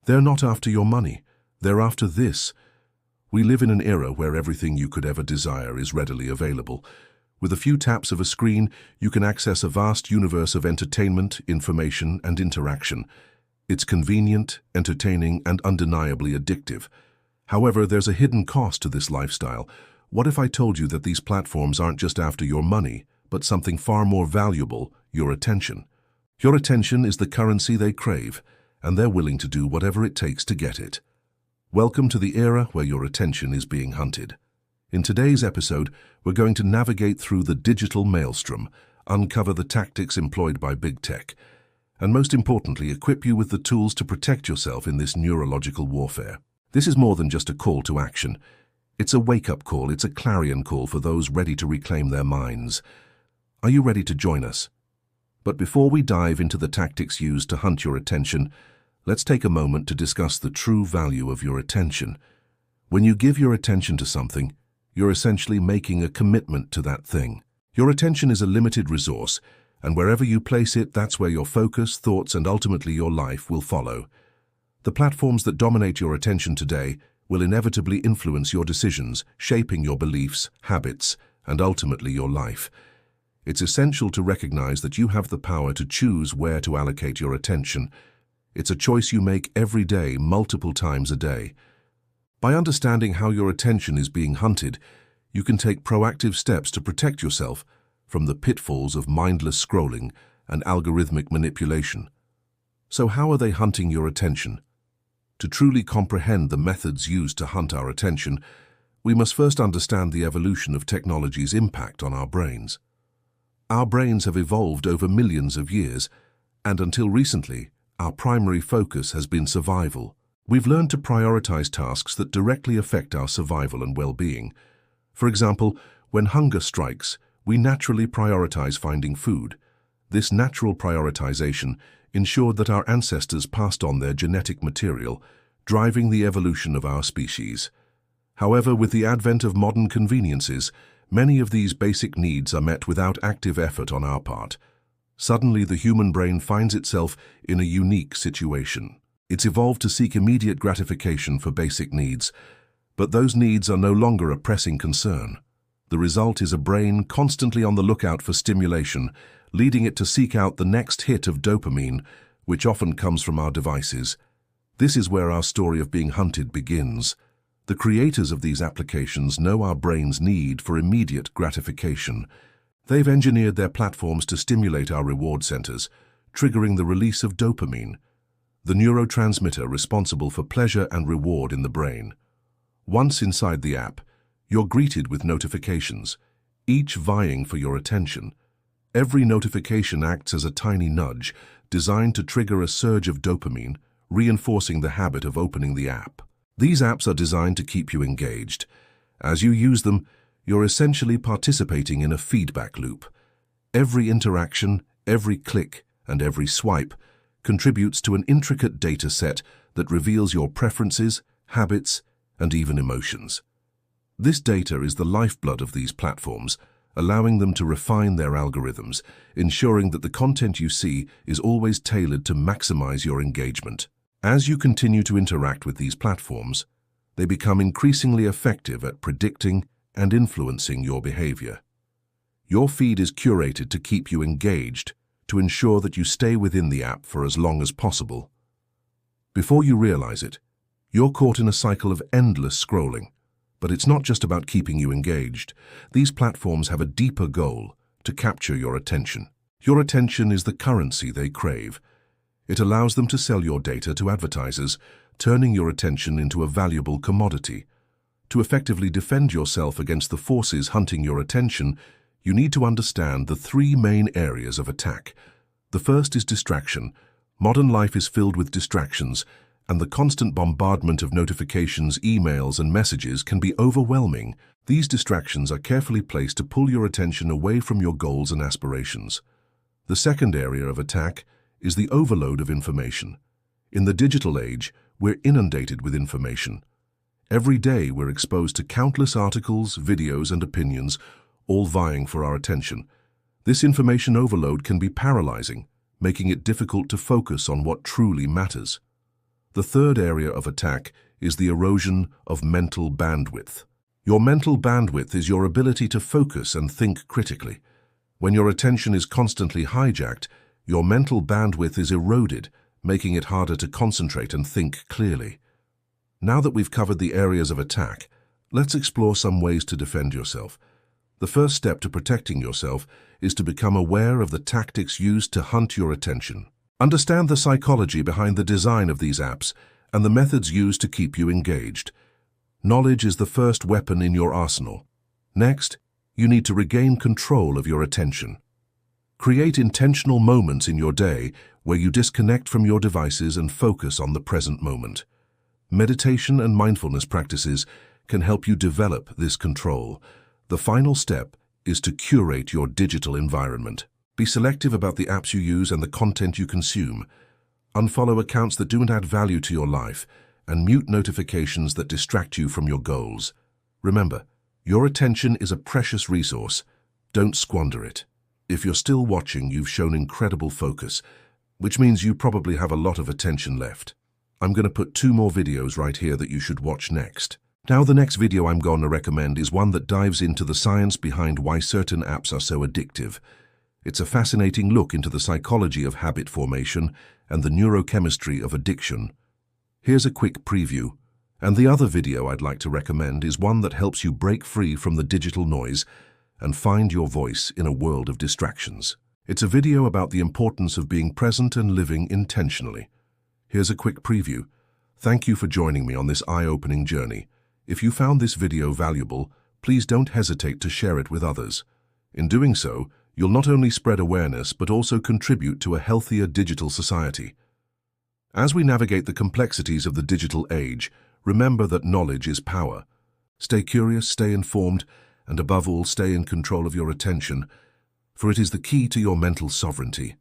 They're not after your money. They're after this. We live in an era where everything you could ever desire is readily available. With a few taps of a screen, you can access a vast universe of entertainment, information, and interaction. It's convenient, entertaining, and undeniably addictive. However, there's a hidden cost to this lifestyle. What if I told you that these platforms aren't just after your money, but something far more valuable, your attention? Your attention is the currency they crave, and they're willing to do whatever it takes to get it. Welcome to the era where your attention is being hunted. In today's episode, we're going to navigate through the digital maelstrom, uncover the tactics employed by big tech, and most importantly, equip you with the tools to protect yourself in this neurological warfare. This is more than just a call to action. It's a wake-up call, it's a clarion call for those ready to reclaim their minds. Are you ready to join us? But before we dive into the tactics used to hunt your attention, let's take a moment to discuss the true value of your attention. When you give your attention to something, you're essentially making a commitment to that thing. Your attention is a limited resource, and wherever you place it, that's where your focus, thoughts, and ultimately your life will follow. The platforms that dominate your attention today will inevitably influence your decisions, shaping your beliefs, habits, and ultimately your life. It's essential to recognize that you have the power to choose where to allocate your attention. It's a choice you make every day, multiple times a day. By understanding how your attention is being hunted, you can take proactive steps to protect yourself from the pitfalls of mindless scrolling and algorithmic manipulation. So how are they hunting your attention? To truly comprehend the methods used to hunt our attention, we must first understand the evolution of technology's impact on our brains. Our brains have evolved over millions of years, and until recently, our primary focus has been survival. We've learned to prioritize tasks that directly affect our survival and well-being. For example, when hunger strikes, we naturally prioritize finding food. This natural prioritization ensured that our ancestors passed on their genetic material, driving the evolution of our species. However, with the advent of modern conveniences, many of these basic needs are met without active effort on our part. Suddenly, the human brain finds itself in a unique situation. It's evolved to seek immediate gratification for basic needs, but those needs are no longer a pressing concern. The result is a brain constantly on the lookout for stimulation, leading it to seek out the next hit of dopamine, which often comes from our devices. This is where our story of being hunted begins. The creators of these applications know our brain's need for immediate gratification. They've engineered their platforms to stimulate our reward centers, triggering the release of dopamine, the neurotransmitter responsible for pleasure and reward in the brain. Once inside the app, you're greeted with notifications, each vying for your attention. Every notification acts as a tiny nudge, designed to trigger a surge of dopamine, reinforcing the habit of opening the app. These apps are designed to keep you engaged. As you use them, you're essentially participating in a feedback loop. Every interaction, every click, and every swipe contributes to an intricate data set that reveals your preferences, habits, and even emotions. This data is the lifeblood of these platforms, allowing them to refine their algorithms, ensuring that the content you see is always tailored to maximize your engagement. As you continue to interact with these platforms, they become increasingly effective at predicting and influencing your behavior. Your feed is curated to keep you engaged, to ensure that you stay within the app for as long as possible. Before you realize it, you're caught in a cycle of endless scrolling. But it's not just about keeping you engaged. These platforms have a deeper goal: to capture your attention. Your attention is the currency they crave. It allows them to sell your data to advertisers, turning your attention into a valuable commodity. To effectively defend yourself against the forces hunting your attention, you need to understand the three main areas of attack. The first is distraction. Modern life is filled with distractions, and the constant bombardment of notifications, emails, and messages can be overwhelming. These distractions are carefully placed to pull your attention away from your goals and aspirations. The second area of attack is the overload of information. In the digital age, we're inundated with information. Every day we're exposed to countless articles, videos, and opinions, all vying for our attention. This information overload can be paralyzing, making it difficult to focus on what truly matters. The third area of attack is the erosion of mental bandwidth. Your mental bandwidth is your ability to focus and think critically. When your attention is constantly hijacked, your mental bandwidth is eroded, making it harder to concentrate and think clearly. Now that we've covered the areas of attack, let's explore some ways to defend yourself. The first step to protecting yourself is to become aware of the tactics used to hunt your attention. Understand the psychology behind the design of these apps and the methods used to keep you engaged. Knowledge is the first weapon in your arsenal. Next, you need to regain control of your attention. Create intentional moments in your day where you disconnect from your devices and focus on the present moment. Meditation and mindfulness practices can help you develop this control. The final step is to curate your digital environment. Be selective about the apps you use and the content you consume. Unfollow accounts that don't add value to your life, and mute notifications that distract you from your goals. Remember, your attention is a precious resource. Don't squander it. If you're still watching, you've shown incredible focus, which means you probably have a lot of attention left. I'm going to put 2 more videos right here that you should watch next. Now, the next video I'm going to recommend is one that dives into the science behind why certain apps are so addictive. It's a fascinating look into the psychology of habit formation and the neurochemistry of addiction. Here's a quick preview. And the other video I'd like to recommend is one that helps you break free from the digital noise and find your voice in a world of distractions. It's a video about the importance of being present and living intentionally. Here's a quick preview. Thank you for joining me on this eye-opening journey. If you found this video valuable, please don't hesitate to share it with others. In doing so, you'll not only spread awareness but also contribute to a healthier digital society. As we navigate the complexities of the digital age, remember that knowledge is power. Stay curious, stay informed, and above all, stay in control of your attention, for it is the key to your mental sovereignty.